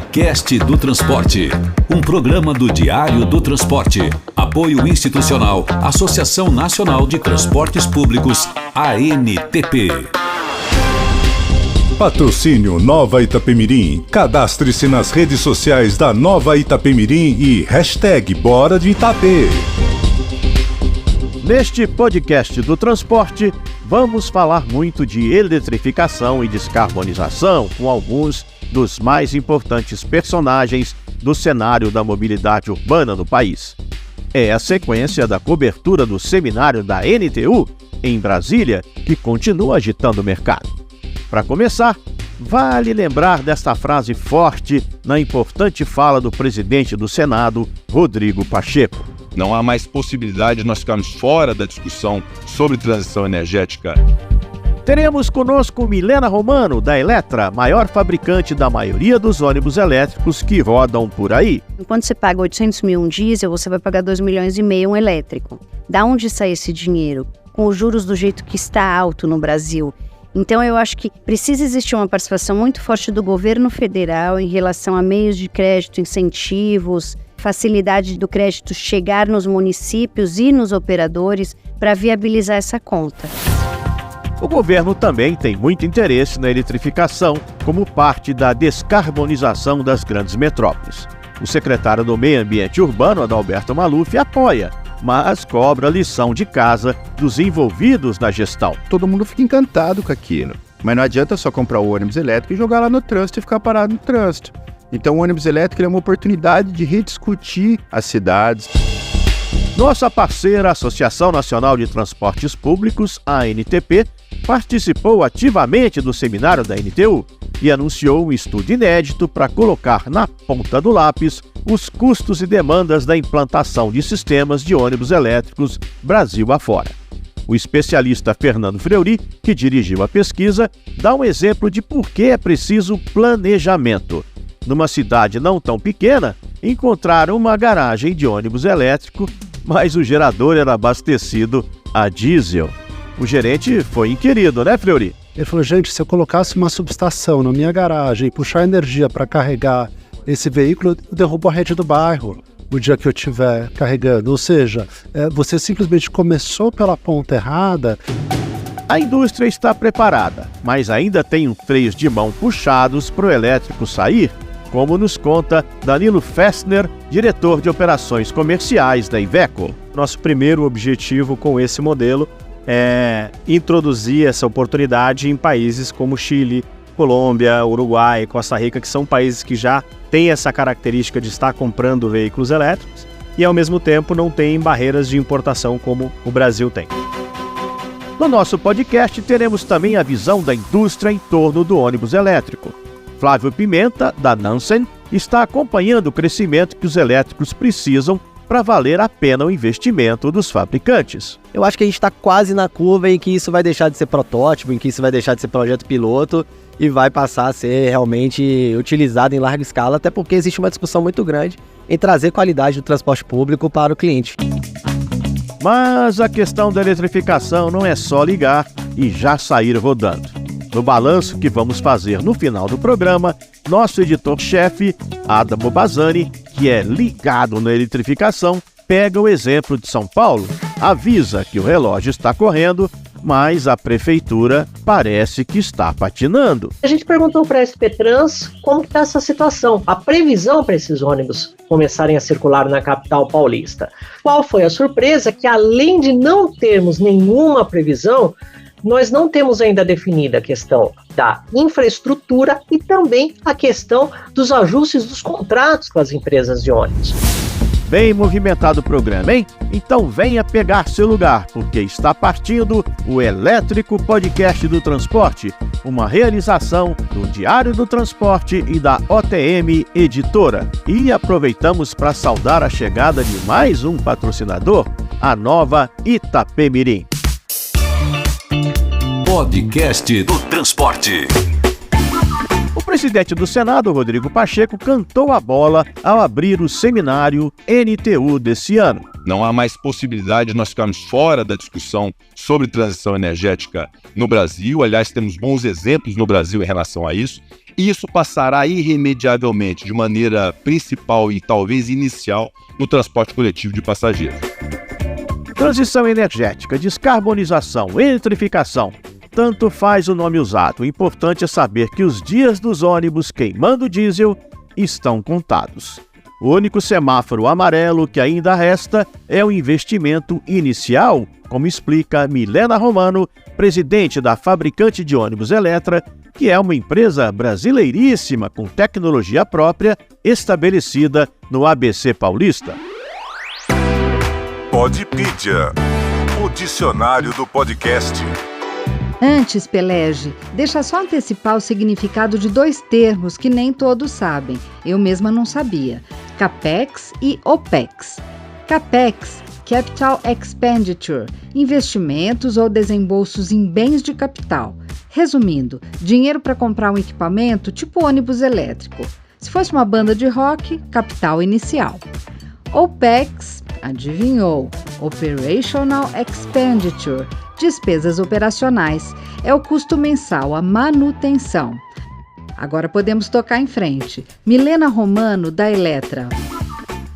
Podcast do Transporte, um programa do Diário do Transporte. Apoio institucional, Associação Nacional de Transportes Públicos, ANTP. Patrocínio Nova Itapemirim. Cadastre-se nas redes sociais da Nova Itapemirim e #Bora de Itapê. Neste podcast do transporte, vamos falar muito de eletrificação e descarbonização com alguns dos mais importantes personagens do cenário da mobilidade urbana no país. É a sequência da cobertura do seminário da NTU, em Brasília, que continua agitando o mercado. Para começar, vale lembrar desta frase forte na importante fala do presidente do Senado, Rodrigo Pacheco. Não há mais possibilidade de nós ficarmos fora da discussão sobre transição energética. Teremos conosco Milena Romano, da Eletra, maior fabricante da maioria dos ônibus elétricos que rodam por aí. Enquanto você paga 800 mil um diesel, você vai pagar 2,5 milhões um elétrico. Da onde sai esse dinheiro? Com os juros do jeito que está alto no Brasil. Então eu acho que precisa existir uma participação muito forte do governo federal em relação a meios de crédito, incentivos, facilidade do crédito chegar nos municípios e nos operadores para viabilizar essa conta. O governo também tem muito interesse na eletrificação como parte da descarbonização das grandes metrópoles. O secretário do Meio Ambiente Urbano, Adalberto Maluf, apoia, mas cobra lição de casa dos envolvidos na gestão. Todo mundo fica encantado com aquilo, mas não adianta só comprar o ônibus elétrico e jogar lá no trânsito e ficar parado no trânsito. Então o ônibus elétrico é uma oportunidade de rediscutir as cidades. Nossa parceira, Associação Nacional de Transportes Públicos, a ANTP, participou ativamente do seminário da NTU e anunciou um estudo inédito para colocar na ponta do lápis os custos e demandas da implantação de sistemas de ônibus elétricos Brasil afora. O especialista Fernando Fleury, que dirigiu a pesquisa, dá um exemplo de por que é preciso planejamento. Numa cidade não tão pequena, encontraram uma garagem de ônibus elétrico, mas o gerador era abastecido a diesel. O gerente foi inquirido, né, Fleury? Ele falou, gente, se eu colocasse uma subestação na minha garagem e puxar energia para carregar esse veículo, eu derrubo a rede do bairro o dia que eu estiver carregando. Ou seja, você simplesmente começou pela ponta errada. A indústria está preparada, mas ainda tem freios de mão puxados para o elétrico sair, como nos conta Danilo Festner, diretor de operações comerciais da Iveco. Nosso primeiro objetivo com esse modelo é introduzir essa oportunidade em países como Chile, Colômbia, Uruguai, Costa Rica, que são países que já têm essa característica de estar comprando veículos elétricos e, ao mesmo tempo, não têm barreiras de importação como o Brasil tem. No nosso podcast, teremos também a visão da indústria em torno do ônibus elétrico. Flávio Pimenta, da Nansen, está acompanhando o crescimento que os elétricos precisam para valer a pena o investimento dos fabricantes. Eu acho que a gente está quase na curva em que isso vai deixar de ser protótipo, em que isso vai deixar de ser projeto piloto e vai passar a ser realmente utilizado em larga escala, até porque existe uma discussão muito grande em trazer qualidade do transporte público para o cliente. Mas a questão da eletrificação não é só ligar e já sair rodando. No balanço que vamos fazer no final do programa, nosso editor-chefe, Adamo Bazzani, que é ligado na eletrificação, pega o exemplo de São Paulo, avisa que o relógio está correndo, mas a prefeitura parece que está patinando. A gente perguntou para a SP Trans como está essa situação, a previsão para esses ônibus começarem a circular na capital paulista. Qual foi a surpresa? Que além de não termos nenhuma previsão, nós não temos ainda definida a questão da infraestrutura e também a questão dos ajustes dos contratos com as empresas de ônibus. Bem movimentado o programa, hein? Então venha pegar seu lugar, porque está partindo o Elétrico Podcast do Transporte, uma realização do Diário do Transporte e da OTM Editora. E aproveitamos para saudar a chegada de mais um patrocinador, a Nova Itapemirim. Podcast do Transporte. O presidente do Senado, Rodrigo Pacheco, cantou a bola ao abrir o seminário NTU desse ano. Não há mais possibilidade de nós ficarmos fora da discussão sobre transição energética no Brasil. Aliás, temos bons exemplos no Brasil em relação a isso. E isso passará irremediavelmente, de maneira principal e talvez inicial, no transporte coletivo de passageiros. Transição energética, descarbonização, eletrificação. Tanto faz o nome usado. O importante é saber que os dias dos ônibus queimando diesel estão contados. O único semáforo amarelo que ainda resta é o investimento inicial, como explica Milena Romano, presidente da fabricante de ônibus Eletra, que é uma empresa brasileiríssima com tecnologia própria estabelecida no ABC Paulista. Podpedia, o dicionário do podcast. Antes, Pelege, deixa só antecipar o significado de dois termos que nem todos sabem. Eu mesma não sabia. CAPEX e OPEX. CAPEX, Capital Expenditure, investimentos ou desembolsos em bens de capital. Resumindo, dinheiro para comprar um equipamento tipo ônibus elétrico. Se fosse uma banda de rock, capital inicial. OPEX, adivinhou, Operational Expenditure, despesas operacionais, é o custo mensal, a manutenção. Agora podemos tocar em frente. Milena Romano, da Eletra.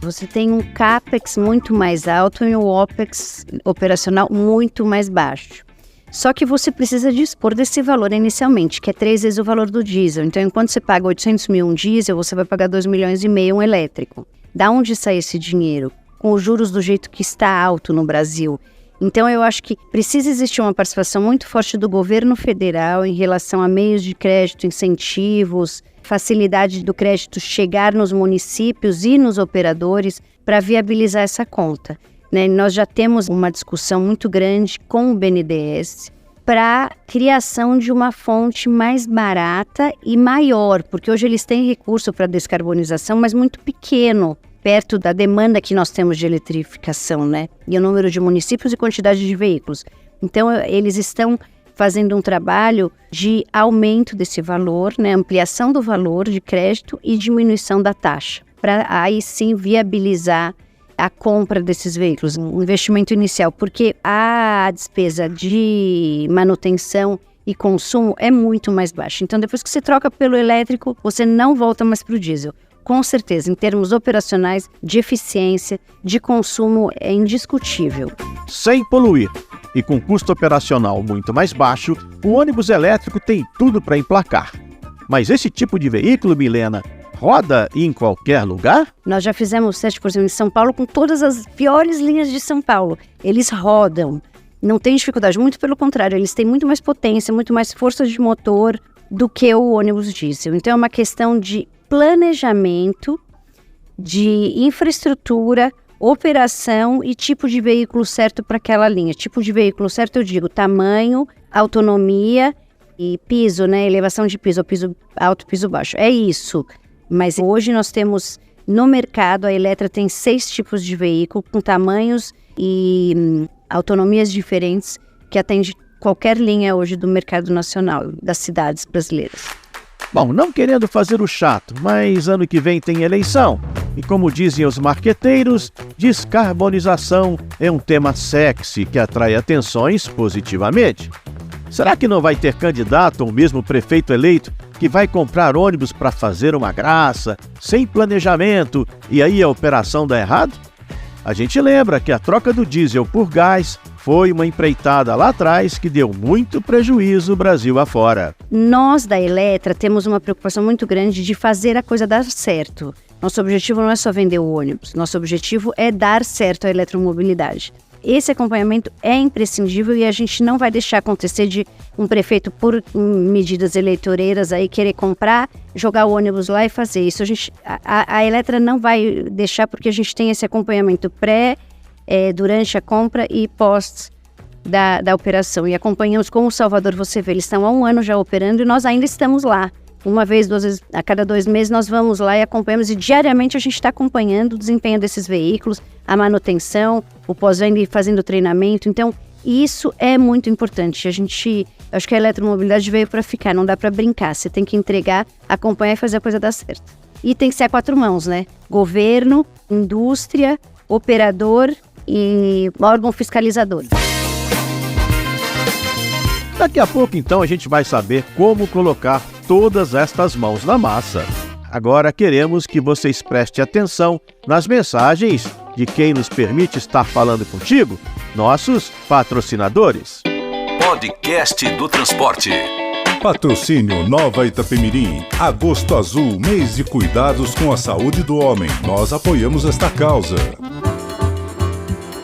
Você tem um CAPEX muito mais alto e um OPEX operacional muito mais baixo. Só que você precisa dispor desse valor inicialmente, que é 3 vezes o valor do diesel. Então, enquanto você paga 800 mil um diesel, você vai pagar 2 milhões e meio um elétrico. Da onde sai esse dinheiro? Com os juros do jeito que está alto no Brasil. Então, eu acho que precisa existir uma participação muito forte do governo federal em relação a meios de crédito, incentivos, facilidade do crédito chegar nos municípios e nos operadores para viabilizar essa conta. Nós já temos uma discussão muito grande com o BNDES para a criação de uma fonte mais barata e maior, porque hoje eles têm recurso para descarbonização, mas muito pequeno, perto da demanda que nós temos de eletrificação, e o número de municípios e quantidade de veículos. Então, eles estão fazendo um trabalho de aumento desse valor, ampliação do valor de crédito e diminuição da taxa, para aí sim viabilizar a compra desses veículos, um investimento inicial, porque a despesa de manutenção e consumo é muito mais baixa. Então, depois que você troca pelo elétrico, você não volta mais para o diesel. Com certeza, em termos operacionais, de eficiência, de consumo, é indiscutível. Sem poluir e com custo operacional muito mais baixo, o ônibus elétrico tem tudo para emplacar. Mas esse tipo de veículo, Milena, roda em qualquer lugar? Nós já fizemos teste, por exemplo, em São Paulo, com todas as piores linhas de São Paulo. Eles rodam, não tem dificuldade, muito pelo contrário, eles têm muito mais potência, muito mais força de motor do que o ônibus diesel. Então é uma questão de planejamento, de infraestrutura, operação e tipo de veículo certo para aquela linha. Tipo de veículo certo, eu digo, tamanho, autonomia e piso, elevação de piso, piso alto, piso baixo. É isso. Mas hoje nós temos no mercado, a Eletra tem 6 tipos de veículo com tamanhos e autonomias diferentes que atende qualquer linha hoje do mercado nacional, das cidades brasileiras. Bom, não querendo fazer o chato, mas ano que vem tem eleição. E como dizem os marqueteiros, descarbonização é um tema sexy que atrai atenções positivamente. Será que não vai ter candidato ou mesmo prefeito eleito que vai comprar ônibus para fazer uma graça, sem planejamento, e aí a operação dá errado? A gente lembra que a troca do diesel por gás foi uma empreitada lá atrás que deu muito prejuízo Brasil afora. Nós da Eletra temos uma preocupação muito grande de fazer a coisa dar certo. Nosso objetivo não é só vender o ônibus, nosso objetivo é dar certo a eletromobilidade. Esse acompanhamento é imprescindível e a gente não vai deixar acontecer de um prefeito, por medidas eleitoreiras, aí querer comprar, jogar o ônibus lá e fazer isso. A Eletra não vai deixar, porque a gente tem esse acompanhamento durante a compra e pós da operação. E acompanhamos como o Salvador, você vê, eles estão há 1 ano já operando e nós ainda estamos lá. Uma vez, 2 vezes, a cada 2 meses nós vamos lá e acompanhamos, e diariamente a gente está acompanhando o desempenho desses veículos, a manutenção, o pós-venda e fazendo treinamento. Então, isso é muito importante. A gente Eu acho que a eletromobilidade veio para ficar, não dá para brincar. Você tem que entregar, acompanhar e fazer a coisa dar certo. E tem que ser a 4 mãos, né? Governo, indústria, operador e órgão fiscalizador. Daqui a pouco, então, a gente vai saber como colocar todas estas mãos na massa. Agora queremos que vocês prestem atenção nas mensagens de quem nos permite estar falando contigo, nossos patrocinadores. Podcast do Transporte. Patrocínio Nova Itapemirim. Agosto Azul, mês de cuidados com a saúde do homem. Nós apoiamos esta causa.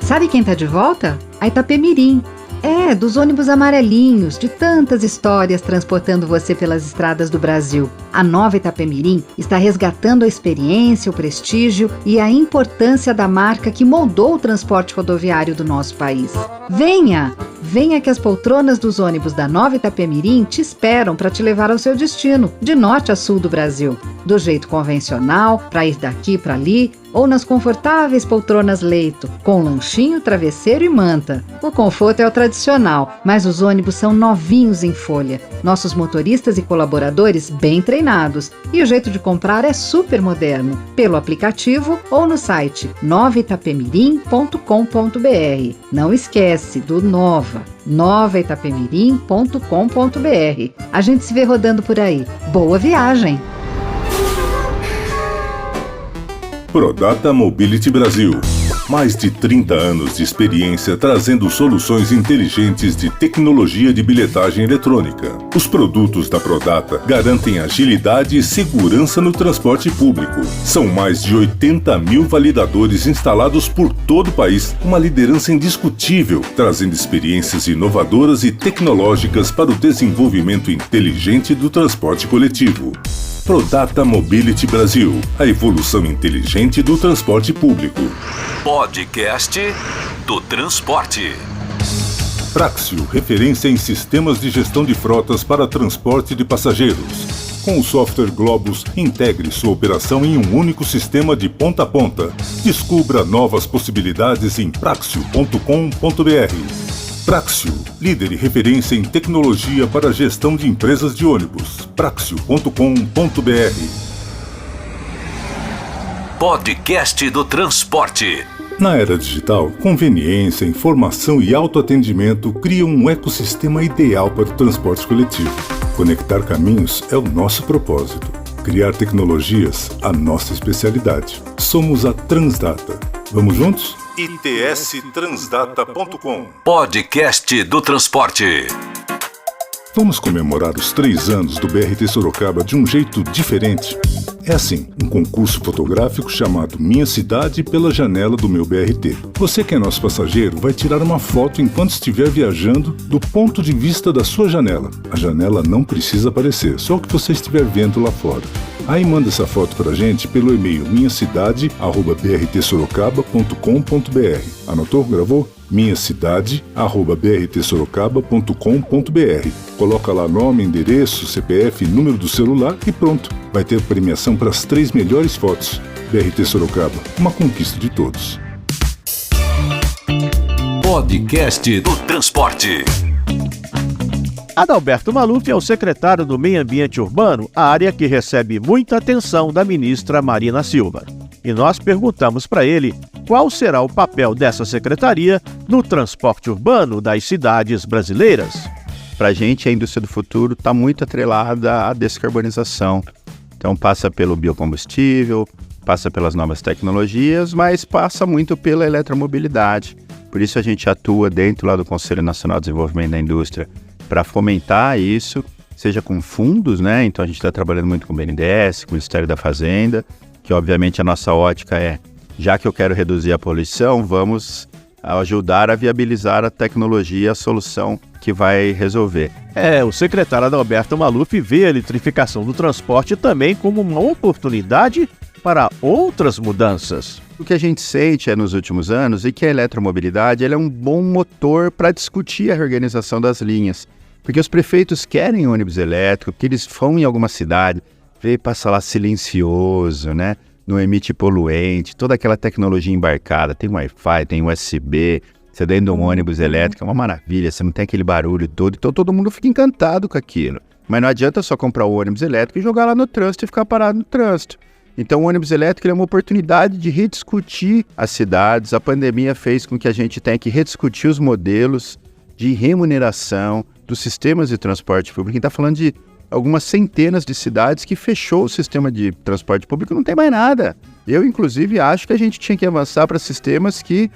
Sabe quem tá de volta? A Itapemirim. Dos ônibus amarelinhos, de tantas histórias transportando você pelas estradas do Brasil. A Nova Itapemirim está resgatando a experiência, o prestígio e a importância da marca que moldou o transporte rodoviário do nosso país. Venha! Venha que as poltronas dos ônibus da Nova Itapemirim te esperam para te levar ao seu destino, de norte a sul do Brasil. Do jeito convencional, para ir daqui para ali, ou nas confortáveis poltronas leito, com lanchinho, travesseiro e manta. O conforto é o tradicional, mas os ônibus são novinhos em folha. Nossos motoristas e colaboradores bem treinados. E o jeito de comprar é super moderno, pelo aplicativo ou no site novaitapemirim.com.br. Não esquece do Nova, novaitapemirim.com.br. A gente se vê rodando por aí. Boa viagem! Prodata Mobility Brasil. Mais de 30 anos de experiência trazendo soluções inteligentes de tecnologia de bilhetagem eletrônica. Os produtos da Prodata garantem agilidade e segurança no transporte público. São mais de 80 mil validadores instalados por todo o país, uma liderança indiscutível, trazendo experiências inovadoras e tecnológicas para o desenvolvimento inteligente do transporte coletivo. Prodata Mobility Brasil, a evolução inteligente do transporte público. Podcast do Transporte. Praxio, referência em sistemas de gestão de frotas para transporte de passageiros. Com o software Globus, integre sua operação em um único sistema de ponta a ponta. Descubra novas possibilidades em praxio.com.br. Praxio, líder e referência em tecnologia para a gestão de empresas de ônibus. praxio.com.br. Podcast do Transporte. Na era digital, conveniência, informação e autoatendimento criam um ecossistema ideal para o transporte coletivo. Conectar caminhos é o nosso propósito. Criar tecnologias, a nossa especialidade. Somos a Transdata. Vamos juntos? itstransdata.com. Podcast do Transporte. Vamos comemorar os 3 anos do BRT Sorocaba de um jeito diferente. É assim, um concurso fotográfico chamado Minha Cidade pela Janela do Meu BRT. Você que é nosso passageiro vai tirar uma foto enquanto estiver viajando do ponto de vista da sua janela. A janela não precisa aparecer, só o que você estiver vendo lá fora. Aí manda essa foto pra gente pelo e-mail minhacidade@brtsorocaba.com.br. Anotou? Gravou? minhacidade@brtsorocaba.com.br. Coloca lá nome, endereço, CPF, número do celular e pronto. Vai ter premiação para as 3 melhores fotos. BRT Sorocaba, uma conquista de todos. Podcast do Transporte. Adalberto Maluf é o secretário do Meio Ambiente Urbano, a área que recebe muita atenção da ministra Marina Silva. E nós perguntamos para ele qual será o papel dessa secretaria no transporte urbano das cidades brasileiras. Para a gente, a indústria do futuro está muito atrelada à descarbonização. Então passa pelo biocombustível, passa pelas novas tecnologias, mas passa muito pela eletromobilidade. Por isso a gente atua dentro lá do Conselho Nacional de Desenvolvimento da Indústria para fomentar isso, seja com fundos, né? Então a gente está trabalhando muito com o BNDES, com o Ministério da Fazenda, que obviamente a nossa ótica é, já que eu quero reduzir a poluição, vamos ajudar a viabilizar a tecnologia, a solução que vai resolver. O secretário Adalberto Maluf vê a eletrificação do transporte também como uma oportunidade para outras mudanças. O que a gente sente nos últimos anos é que a eletromobilidade ela é um bom motor para discutir a reorganização das linhas. Porque os prefeitos querem ônibus elétrico, porque eles vão em alguma cidade, vê passar lá silencioso, né? Não emite poluente, toda aquela tecnologia embarcada, tem Wi-Fi, tem USB, Você dentro de um ônibus elétrico é uma maravilha, você não tem aquele barulho todo, então todo mundo fica encantado com aquilo. Mas não adianta só comprar o ônibus elétrico e jogar lá no trânsito e ficar parado no trânsito. Então o ônibus elétrico é uma oportunidade de rediscutir as cidades. A pandemia fez com que a gente tenha que rediscutir os modelos de remuneração dos sistemas de transporte público. A gente está falando de algumas centenas de cidades que fechou o sistema de transporte público, não tem mais nada. Eu, inclusive, acho que a gente tinha que avançar para sistemas que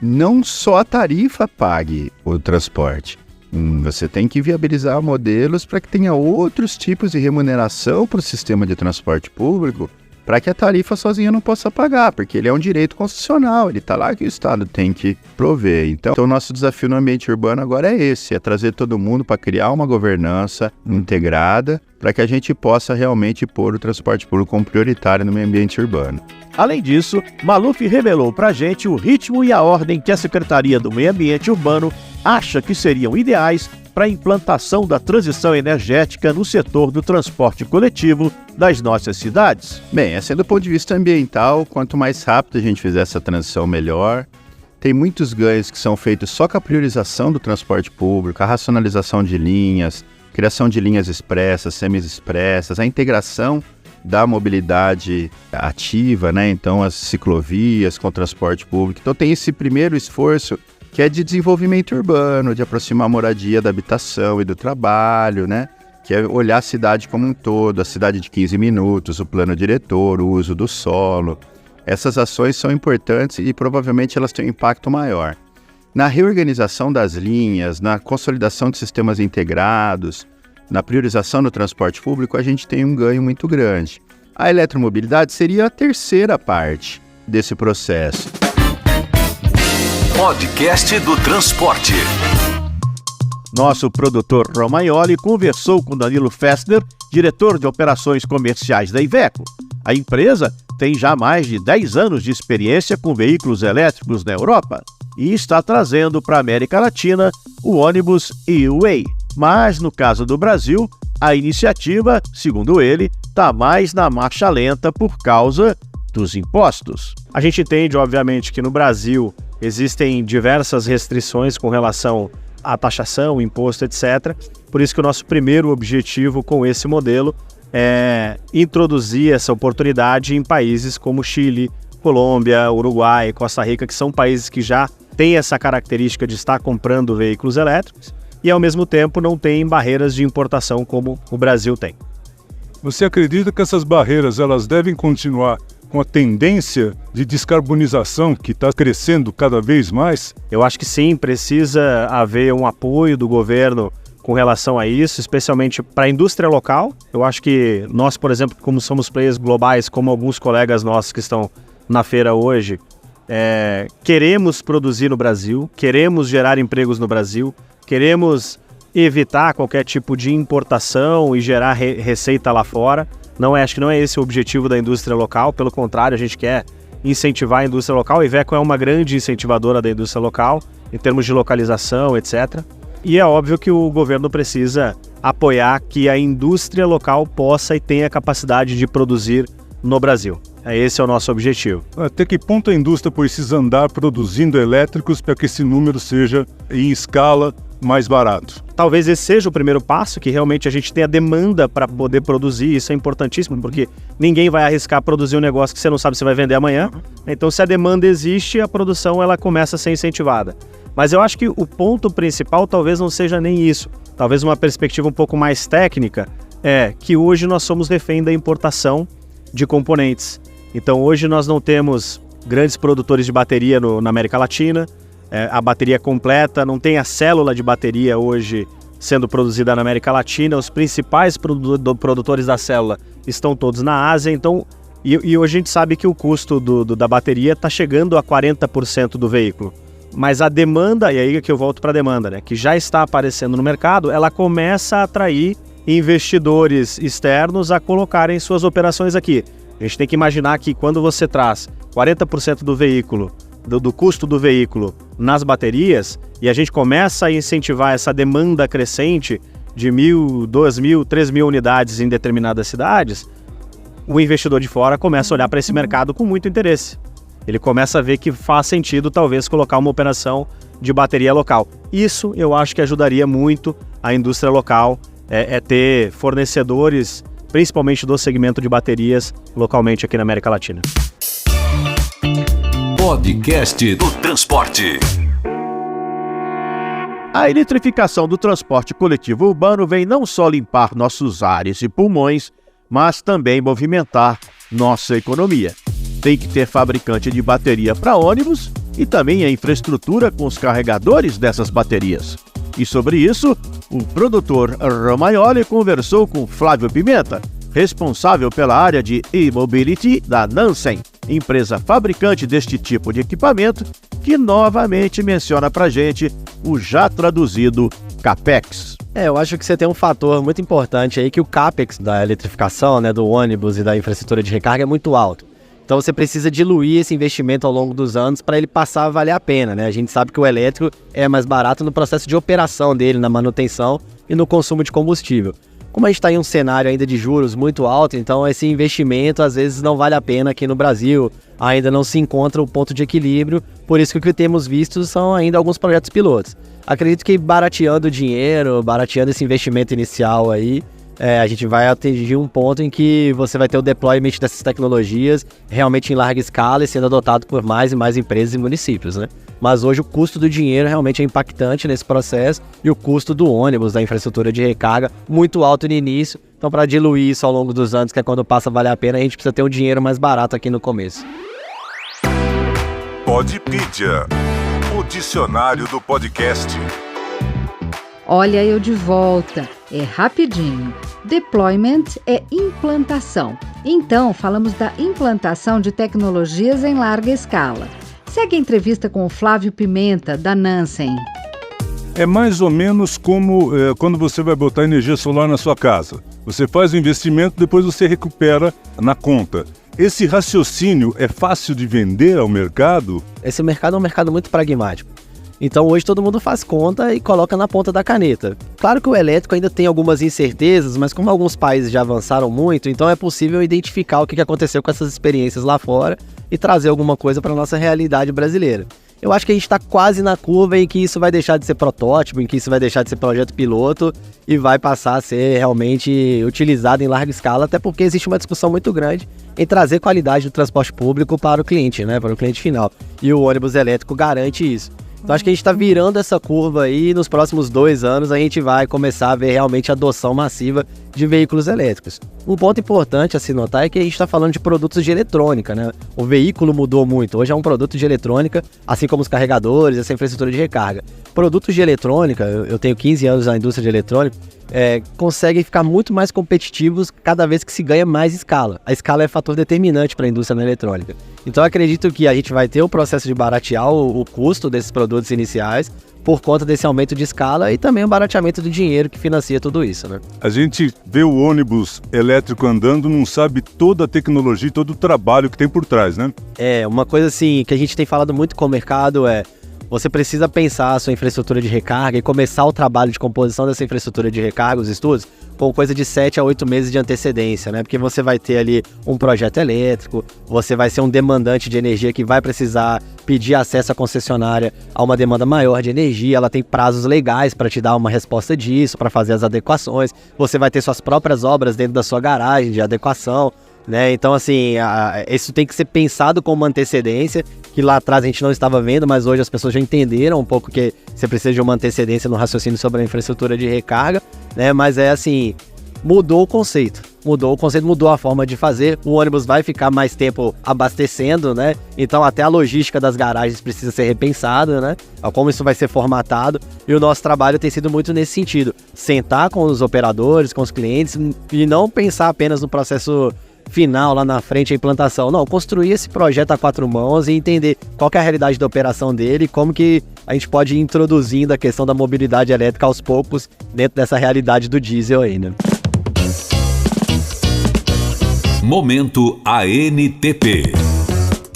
não só a tarifa pague o transporte. Você tem que viabilizar modelos para que tenha outros tipos de remuneração para o sistema de transporte público, para que a tarifa sozinha não possa pagar, porque ele é um direito constitucional, ele está lá que o Estado tem que prover. Então, o nosso desafio no ambiente urbano agora é esse, é trazer todo mundo para criar uma governança integrada, para que a gente possa realmente pôr o transporte público como prioritário no meio ambiente urbano. Além disso, Maluf revelou para a gente o ritmo e a ordem que a Secretaria do Meio Ambiente Urbano acha que seriam ideais para a implantação da transição energética no setor do transporte coletivo das nossas cidades. Bem, assim, do ponto de vista ambiental, quanto mais rápido a gente fizer essa transição, melhor. Tem muitos ganhos que são feitos só com a priorização do transporte público, a racionalização de linhas, criação de linhas expressas, semi-expressas, a integração da mobilidade ativa, né? Então, as ciclovias com o transporte público. Então, tem esse primeiro esforço que é de desenvolvimento urbano, de aproximar a moradia da habitação e do trabalho, né? Que é olhar a cidade como um todo, a cidade de 15 minutos, o plano diretor, o uso do solo. Essas ações são importantes e provavelmente elas têm um impacto maior. Na reorganização das linhas, na consolidação de sistemas integrados, na priorização do transporte público, a gente tem um ganho muito grande. A eletromobilidade seria a terceira parte desse processo. Podcast do Transporte. Nosso produtor Romagnoli conversou com Danilo Festner, diretor de operações comerciais da Iveco. A empresa tem já mais de 10 anos de experiência com veículos elétricos na Europa e está trazendo para a América Latina o ônibus E-Way. Mas, no caso do Brasil, a iniciativa, segundo ele, está mais na marcha lenta por causa dos impostos. A gente entende, obviamente, que no Brasil existem diversas restrições com relação à taxação, imposto, etc. Por isso que o nosso primeiro objetivo com esse modelo é introduzir essa oportunidade em países como Chile, Colômbia, Uruguai, Costa Rica, que são países que já têm essa característica de estar comprando veículos elétricos e, ao mesmo tempo, não têm barreiras de importação como o Brasil tem. Você acredita que essas barreiras elas devem continuar com a tendência de descarbonização que está crescendo cada vez mais? Eu acho que sim, precisa haver um apoio do governo com relação a isso, especialmente para a indústria local. Eu acho que nós, por exemplo, como somos players globais, como alguns colegas nossos que estão na feira hoje, queremos produzir no Brasil, queremos gerar empregos no Brasil, queremos evitar qualquer tipo de importação e gerar receita lá fora. Acho que não é esse o objetivo da indústria local, pelo contrário, a gente quer incentivar a indústria local. A Iveco é uma grande incentivadora da indústria local, em termos de localização, etc. E é óbvio que o governo precisa apoiar que a indústria local possa e tenha capacidade de produzir no Brasil. Esse é o nosso objetivo. Até que ponto a indústria precisa andar produzindo elétricos para que esse número seja em escala mais barato? Talvez esse seja o primeiro passo, que realmente a gente tenha demanda para poder produzir. Isso é importantíssimo, porque ninguém vai arriscar produzir um negócio que você não sabe se vai vender amanhã. Então, se a demanda existe, a produção ela começa a ser incentivada. Mas eu acho que o ponto principal talvez não seja nem isso. Talvez uma perspectiva um pouco mais técnica é que hoje nós somos refém da importação de componentes. Então, hoje nós não temos grandes produtores de bateria na América Latina. A bateria completa, não tem a célula de bateria hoje sendo produzida na América Latina. Os principais produtores da célula estão todos na Ásia. Então, e hoje a gente sabe que o custo da bateria está chegando a 40% do veículo. Mas a demanda, e aí que eu volto para a demanda, né, que já está aparecendo no mercado, ela começa a atrair investidores externos a colocarem suas operações aqui. A gente tem que imaginar que quando você traz 40% do veículo, do custo do veículo nas baterias, e a gente começa a incentivar essa demanda crescente de 1.000, 2.000, 3.000 unidades em determinadas cidades, o investidor de fora começa a olhar para esse mercado com muito interesse. Ele começa a ver que faz sentido talvez colocar uma operação de bateria local. Isso eu acho que ajudaria muito a indústria local, ter fornecedores, principalmente do segmento de baterias, localmente aqui na América Latina. Podcast do Transporte. A eletrificação do transporte coletivo urbano vem não só limpar nossos ares e pulmões, mas também movimentar nossa economia. Tem que ter fabricante de bateria para ônibus e também a infraestrutura com os carregadores dessas baterias. E sobre isso, o produtor Romagnoli conversou com Flávio Pimenta, responsável pela área de e-mobility da Nansen, empresa fabricante deste tipo de equipamento, que novamente menciona pra gente o já traduzido CAPEX. Eu acho que você tem um fator muito importante aí, que o CAPEX da eletrificação, né, do ônibus e da infraestrutura de recarga é muito alto. Então você precisa diluir esse investimento ao longo dos anos para ele passar a valer a pena, né? A gente sabe que o elétrico é mais barato no processo de operação dele, na manutenção e no consumo de combustível. Como a gente está em um cenário ainda de juros muito alto, então esse investimento às vezes não vale a pena aqui no Brasil, ainda não se encontra o ponto de equilíbrio, por isso que o que temos visto são ainda alguns projetos pilotos. Acredito que barateando o dinheiro, barateando esse investimento inicial aí, a gente vai atingir um ponto em que você vai ter o deployment dessas tecnologias realmente em larga escala e sendo adotado por mais e mais empresas e municípios, né? Mas hoje o custo do dinheiro realmente é impactante nesse processo e o custo do ônibus, da infraestrutura de recarga, muito alto no início. Então, para diluir isso ao longo dos anos, que é quando passa a valer a pena, a gente precisa ter um dinheiro mais barato aqui no começo. Podpedia, o dicionário do podcast. Olha eu de volta, é rapidinho. Deployment é implantação. Então, falamos da implantação de tecnologias em larga escala. Segue a entrevista com o Flávio Pimenta, da Nansen. É mais ou menos como quando você vai botar energia solar na sua casa. Você faz o investimento, depois você recupera na conta. Esse raciocínio é fácil de vender ao mercado? Esse mercado é um mercado muito pragmático. Então hoje todo mundo faz conta e coloca na ponta da caneta. Claro que o elétrico ainda tem algumas incertezas, mas como alguns países já avançaram muito, então é possível identificar o que aconteceu com essas experiências lá fora e trazer alguma coisa para a nossa realidade brasileira. Eu acho que a gente está quase na curva em que isso vai deixar de ser protótipo, em que isso vai deixar de ser projeto piloto e vai passar a ser realmente utilizado em larga escala, até porque existe uma discussão muito grande em trazer qualidade do transporte público para o cliente, né, para o cliente final. E o ônibus elétrico garante isso. Então acho que a gente está virando essa curva aí e nos próximos 2 anos a gente vai começar a ver realmente a adoção massiva de veículos elétricos. Um ponto importante a se notar é que a gente está falando de produtos de eletrônica, né? O veículo mudou muito, hoje é um produto de eletrônica, assim como os carregadores, essa infraestrutura de recarga. Produtos de eletrônica, eu tenho 15 anos na indústria de eletrônica, conseguem ficar muito mais competitivos cada vez que se ganha mais escala. A escala é fator determinante para a indústria na eletrônica. Então eu acredito que a gente vai ter o processo de baratear o custo desses produtos iniciais por conta desse aumento de escala e também o barateamento do dinheiro que financia tudo isso, né? A gente vê o ônibus elétrico andando, não sabe toda a tecnologia e todo o trabalho que tem por trás, né? Uma coisa assim que a gente tem falado muito com o mercado você precisa pensar a sua infraestrutura de recarga e começar o trabalho de composição dessa infraestrutura de recarga, os estudos, com coisa de 7 a 8 meses de antecedência, né? Porque você vai ter ali um projeto elétrico, você vai ser um demandante de energia que vai precisar pedir acesso à concessionária a uma demanda maior de energia, ela tem prazos legais para te dar uma resposta disso, para fazer as adequações, você vai ter suas próprias obras dentro da sua garagem de adequação, né? Então, assim, isso tem que ser pensado com uma antecedência, que lá atrás a gente não estava vendo, mas hoje as pessoas já entenderam um pouco que você precisa de uma antecedência no raciocínio sobre a infraestrutura de recarga, né? Mas mudou o conceito, mudou a forma de fazer, o ônibus vai ficar mais tempo abastecendo, né? Então até a logística das garagens precisa ser repensada, né? Como isso vai ser formatado, e o nosso trabalho tem sido muito nesse sentido, sentar com os operadores, com os clientes, e não pensar apenas no processo final, lá na frente, a implantação. Não, construir esse projeto a 4 mãos e entender qual que é a realidade da operação dele e como que a gente pode ir introduzindo a questão da mobilidade elétrica aos poucos dentro dessa realidade do diesel aí, né? Momento ANTP.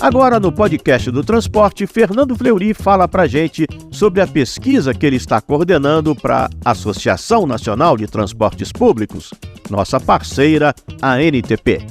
Agora no podcast do transporte, Fernando Fleury fala pra gente sobre a pesquisa que ele está coordenando para a Associação Nacional de Transportes Públicos, nossa parceira, a ANTP.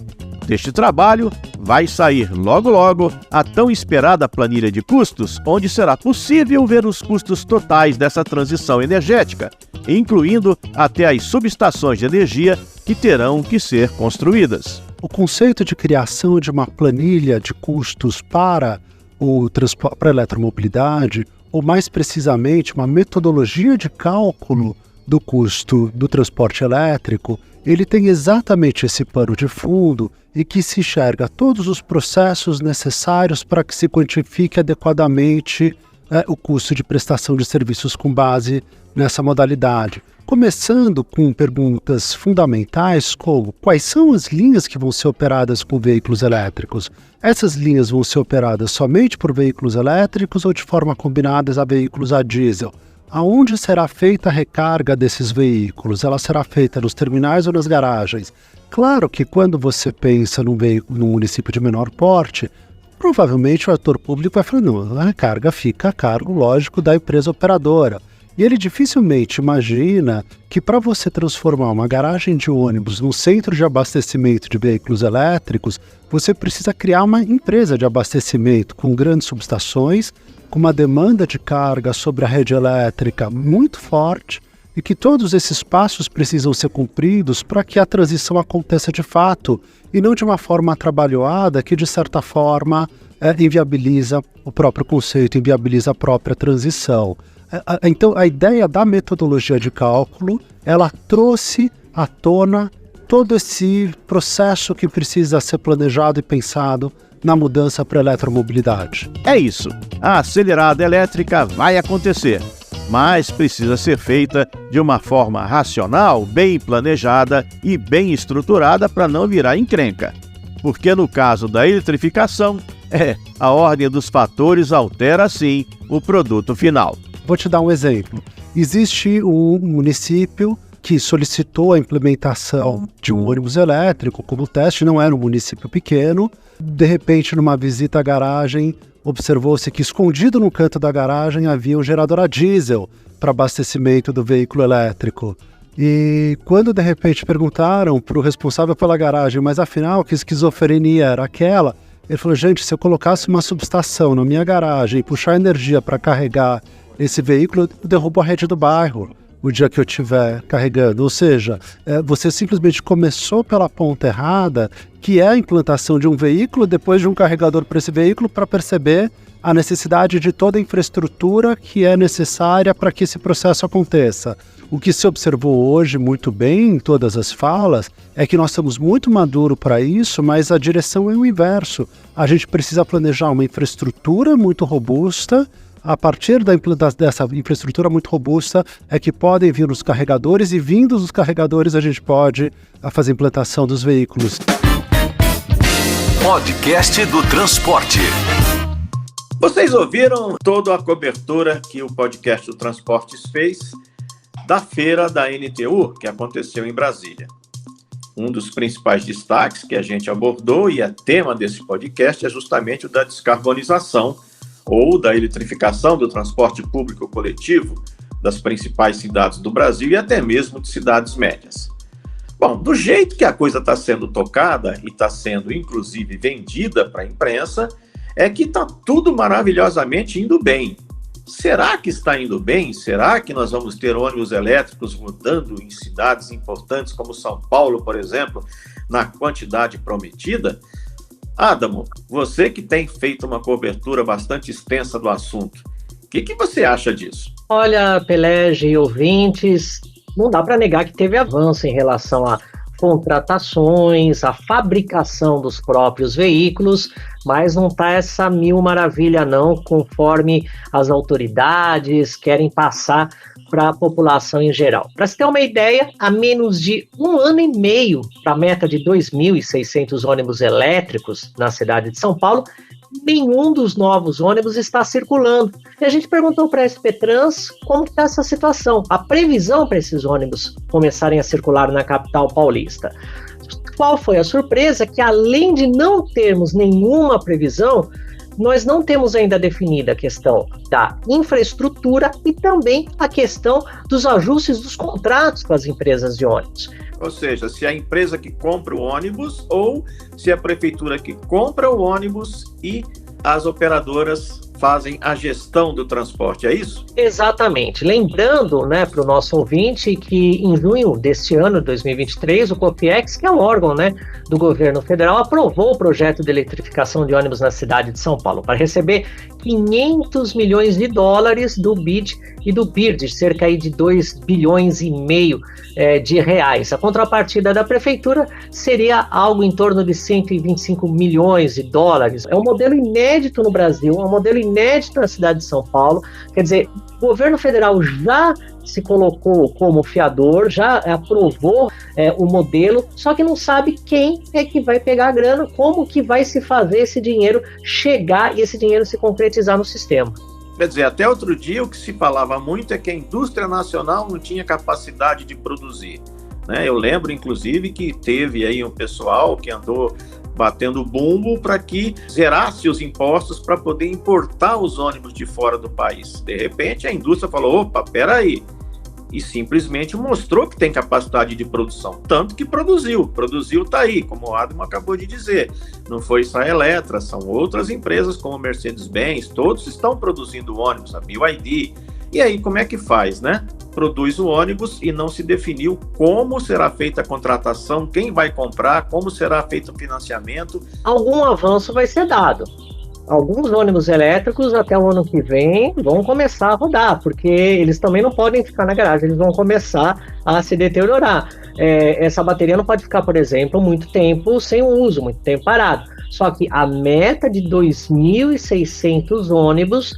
Deste trabalho, vai sair logo logo a tão esperada planilha de custos, onde será possível ver os custos totais dessa transição energética, incluindo até as subestações de energia que terão que ser construídas. O conceito de criação de uma planilha de custos para a eletromobilidade, ou mais precisamente uma metodologia de cálculo do custo do transporte elétrico, ele tem exatamente esse pano de fundo e que se enxerga todos os processos necessários para que se quantifique adequadamente o custo de prestação de serviços com base nessa modalidade. Começando com perguntas fundamentais como quais são as linhas que vão ser operadas com veículos elétricos? Essas linhas vão ser operadas somente por veículos elétricos ou de forma combinada a veículos a diesel? Aonde será feita a recarga desses veículos? Ela será feita nos terminais ou nas garagens? Claro que quando você pensa num município de menor porte, provavelmente o ator público vai falar, não, a recarga fica a cargo, lógico, da empresa operadora. E ele dificilmente imagina que para você transformar uma garagem de ônibus num centro de abastecimento de veículos elétricos, você precisa criar uma empresa de abastecimento com grandes subestações, com uma demanda de carga sobre a rede elétrica muito forte e que todos esses passos precisam ser cumpridos para que a transição aconteça de fato e não de uma forma atabalhoada que, de certa forma, inviabiliza o próprio conceito, inviabiliza a própria transição. Então, a ideia da metodologia de cálculo, ela trouxe à tona todo esse processo que precisa ser planejado e pensado na mudança para a eletromobilidade. É isso, a acelerada elétrica vai acontecer, mas precisa ser feita de uma forma racional, bem planejada e bem estruturada para não virar encrenca. Porque no caso da eletrificação, a ordem dos fatores altera sim o produto final. Vou te dar um exemplo. Existe um município que solicitou a implementação de um ônibus elétrico como teste, não era um município pequeno. De repente, numa visita à garagem, observou-se que escondido no canto da garagem havia um gerador a diesel para abastecimento do veículo elétrico. E quando de repente perguntaram para o responsável pela garagem, mas afinal, que esquizofrenia era aquela? Ele falou, gente, se eu colocasse uma subestação na minha garagem e puxar energia para carregar esse veículo, eu derrubo a rede do bairro o dia que eu estiver carregando. Ou seja, você simplesmente começou pela ponta errada, que é a implantação de um veículo, depois de um carregador para esse veículo, para perceber a necessidade de toda a infraestrutura que é necessária para que esse processo aconteça. O que se observou hoje muito bem em todas as falas é que nós estamos muito maduros para isso, mas a direção é o inverso. A gente precisa planejar uma infraestrutura muito robusta. A partir dessa infraestrutura muito robusta é que podem vir os carregadores e vindos os carregadores a gente pode fazer a implantação dos veículos. Podcast do Transporte. Vocês ouviram toda a cobertura que o podcast do Transportes fez da feira da NTU, que aconteceu em Brasília. Um dos principais destaques que a gente abordou e é tema desse podcast é justamente o da descarbonização ou da eletrificação do transporte público coletivo das principais cidades do Brasil e até mesmo de cidades médias. Bom, do jeito que a coisa está sendo tocada e está sendo, inclusive, vendida para a imprensa, é que está tudo maravilhosamente indo bem. Será que está indo bem? Será que nós vamos ter ônibus elétricos rodando em cidades importantes como São Paulo, por exemplo, na quantidade prometida? Adamo, você que tem feito uma cobertura bastante extensa do assunto, o que você acha disso? Olha, Pelege e ouvintes, não dá para negar que teve avanço em relação a contratações, a fabricação dos próprios veículos, mas não está essa mil maravilha não, conforme as autoridades querem passar para a população em geral. Para se ter uma ideia, há menos de 1 ano e meio para a meta de 2.600 ônibus elétricos na cidade de São Paulo, nenhum dos novos ônibus está circulando. E a gente perguntou para a SP Trans como está essa situação, a previsão para esses ônibus começarem a circular na capital paulista. Qual foi a surpresa? Que além de não termos nenhuma previsão, nós não temos ainda definida a questão da infraestrutura e também a questão dos ajustes dos contratos com as empresas de ônibus. Ou seja, se é a empresa que compra o ônibus ou se é a prefeitura que compra o ônibus e as operadoras fazem a gestão do transporte, é isso? Exatamente. Lembrando, para o nosso ouvinte que em junho deste ano, 2023, o COFIEX, que é um órgão, do governo federal, aprovou o projeto de eletrificação de ônibus na cidade de São Paulo para receber 500 milhões de dólares do BID e do BIRD, cerca aí de 2,5 bilhões de reais. A contrapartida da prefeitura seria algo em torno de 125 milhões de dólares. É um modelo inédito no Brasil, é um modelo inédito na cidade de São Paulo. Quer dizer, o governo federal já se colocou como fiador, já aprovou o modelo, só que não sabe quem é que vai pegar a grana, como que vai se fazer esse dinheiro chegar e esse dinheiro se concretizar no sistema. Quer dizer, até outro dia o que se falava muito é que a indústria nacional não tinha capacidade de produzir, Eu lembro, inclusive, que teve aí um pessoal que andou batendo bumbo para que zerasse os impostos para poder importar os ônibus de fora do país. De repente, a indústria falou, opa, peraí, e simplesmente mostrou que tem capacidade de produção, tanto que produziu tá aí, como o Adam acabou de dizer, não foi só a Eletra, são outras empresas como Mercedes-Benz, todos estão produzindo ônibus, a BYD, e aí como é que faz, Produz o ônibus e não se definiu como será feita a contratação, quem vai comprar, como será feito o financiamento. Algum avanço vai ser dado. Alguns ônibus elétricos até o ano que vem vão começar a rodar, porque eles também não podem ficar na garagem, eles vão começar a se deteriorar. Essa bateria não pode ficar, por exemplo, muito tempo sem uso, muito tempo parado. Só que a meta de 2.600 ônibus,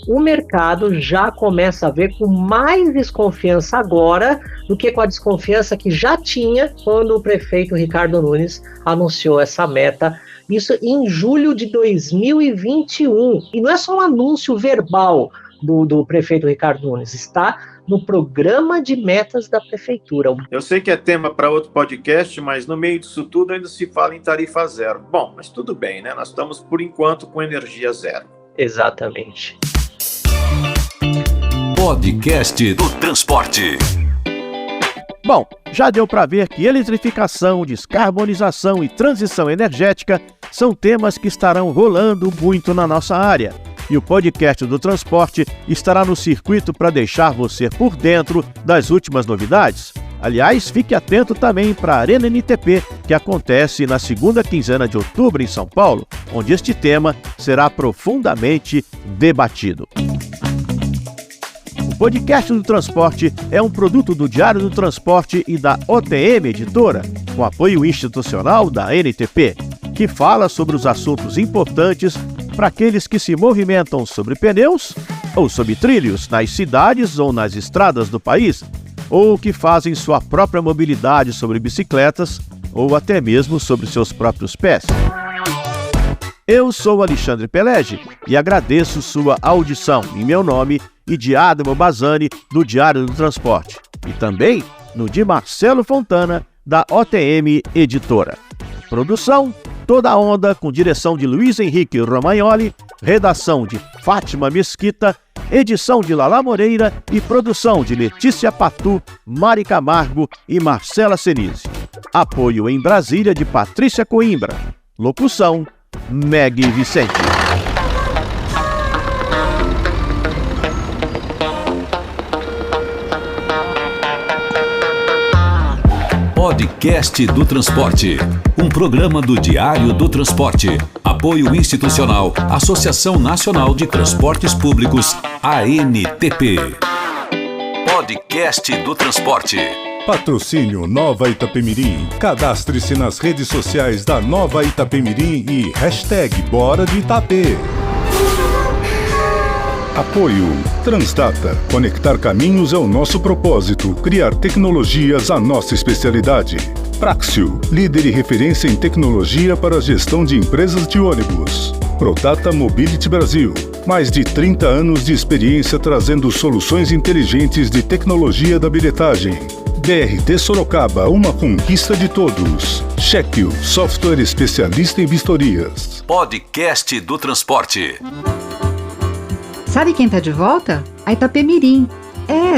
o mercado já começa a ver com mais desconfiança agora do que com a desconfiança que já tinha quando o prefeito Ricardo Nunes anunciou essa meta. Isso em julho de 2021. E não é só um anúncio verbal do prefeito Ricardo Nunes, está no programa de metas da prefeitura. Eu sei que é tema para outro podcast, mas no meio disso tudo ainda se fala em tarifa zero. Bom, mas tudo bem, Nós estamos, por enquanto, com energia zero. Exatamente. Podcast do Transporte. Bom, já deu para ver que eletrificação, descarbonização e transição energética são temas que estarão rolando muito na nossa área. E o podcast do Transporte estará no circuito para deixar você por dentro das últimas novidades. Aliás, fique atento também para a Arena NTP, que acontece na segunda quinzena de outubro em São Paulo, onde este tema será profundamente debatido. O podcast do Transporte é um produto do Diário do Transporte e da OTM Editora, com apoio institucional da NTP, que fala sobre os assuntos importantes para aqueles que se movimentam sobre pneus ou sobre trilhos nas cidades ou nas estradas do país, ou que fazem sua própria mobilidade sobre bicicletas ou até mesmo sobre seus próprios pés. Eu sou Alexandre Pelegi e agradeço sua audição em meu nome e de Adamo Bazzani, do Diário do Transporte, e também no de Marcelo Fontana, da OTM Editora. Produção Toda Onda, com direção de Luiz Henrique Romagnoli, redação de Fátima Mesquita, edição de Lala Moreira e produção de Letícia Patu, Mari Camargo e Marcela Senise. Apoio em Brasília de Patrícia Coimbra. Locução Meg Vicente. Podcast do Transporte, um programa do Diário do Transporte. Apoio institucional, Associação Nacional de Transportes Públicos, ANTP. Podcast do Transporte. Patrocínio Nova Itapemirim. Cadastre-se nas redes sociais da Nova Itapemirim e #Bora de Itapê. Apoio Transdata. Conectar caminhos é o nosso propósito. Criar tecnologias a nossa especialidade. Praxio. Líder e referência em tecnologia para a gestão de empresas de ônibus. Prodata Mobility Brasil. Mais de 30 anos de experiência trazendo soluções inteligentes de tecnologia da bilhetagem. BRT Sorocaba, uma conquista de todos. Chequio, software especialista em vistorias. Podcast do Transporte. Sabe quem tá de volta? A Itapemirim.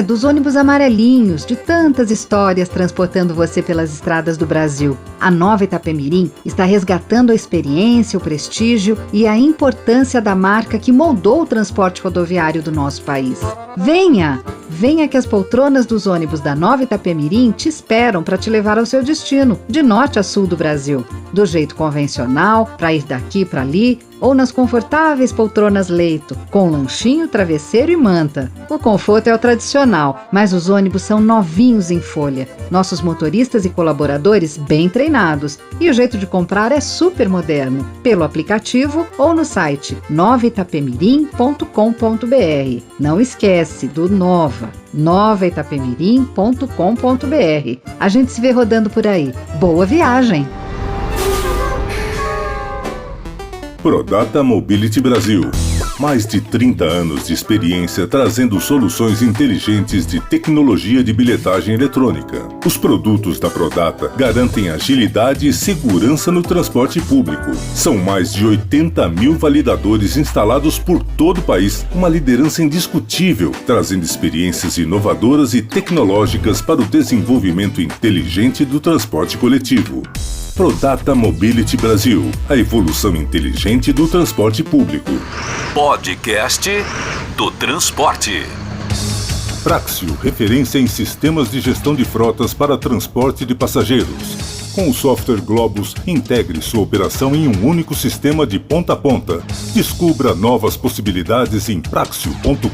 Dos ônibus amarelinhos, de tantas histórias transportando você pelas estradas do Brasil. A nova Itapemirim está resgatando a experiência, o prestígio e a importância da marca que moldou o transporte rodoviário do nosso país. Venha! Venha que as poltronas dos ônibus da nova Itapemirim te esperam para te levar ao seu destino, de norte a sul do Brasil. Do jeito convencional, para ir daqui para ali, ou nas confortáveis poltronas leito, com lanchinho, travesseiro e manta. O conforto é o tradicional, mas os ônibus são novinhos em folha. Nossos motoristas e colaboradores bem treinados. E o jeito de comprar é super moderno, pelo aplicativo ou no site novaitapemirim.com.br. Não esquece do Nova, novaitapemirim.com.br. A gente se vê rodando por aí. Boa viagem! Prodata Mobility Brasil. Mais de 30 anos de experiência trazendo soluções inteligentes de tecnologia de bilhetagem eletrônica. Os produtos da Prodata garantem agilidade e segurança no transporte público. São mais de 80 mil validadores instalados por todo o país, uma liderança indiscutível, trazendo experiências inovadoras e tecnológicas para o desenvolvimento inteligente do transporte coletivo. Prodata Mobility Brasil, a evolução inteligente do transporte público. Podcast do Transporte. Praxio, referência em sistemas de gestão de frotas para transporte de passageiros. Com o software Globus, integre sua operação em um único sistema de ponta a ponta. Descubra novas possibilidades em praxio.com.br.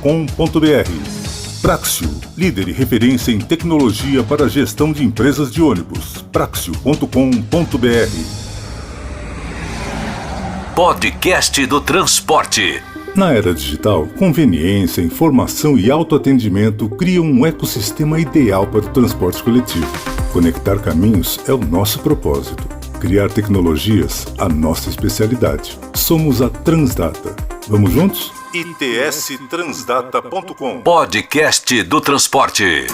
Praxio, líder e referência em tecnologia para a gestão de empresas de ônibus. praxio.com.br. Podcast do Transporte. Na era digital, conveniência, informação e autoatendimento criam um ecossistema ideal para o transporte coletivo. Conectar caminhos é o nosso propósito. Criar tecnologias, a nossa especialidade. Somos a Transdata. Vamos juntos? itstransdata.com. Podcast do Transporte.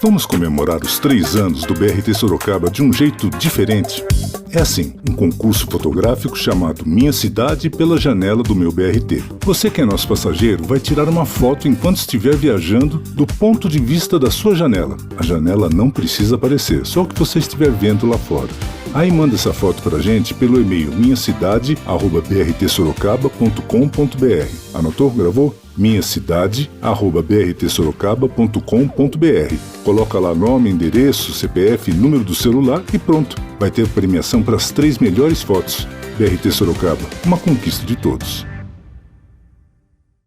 Vamos comemorar os 3 anos do BRT Sorocaba de um jeito diferente. É assim, um concurso fotográfico chamado Minha Cidade pela Janela do Meu BRT. Você que é nosso passageiro vai tirar uma foto enquanto estiver viajando do ponto de vista da sua janela. A janela não precisa aparecer, só o que você estiver vendo lá fora. Aí manda essa foto pra gente pelo e-mail minhacidade@brtsorocaba.com.br. Anotou? Gravou? minhacidade@brtsorocaba.com.br. Coloca lá nome, endereço, CPF, número do celular e pronto. Vai ter premiação para as 3 melhores fotos. BRT Sorocaba, uma conquista de todos.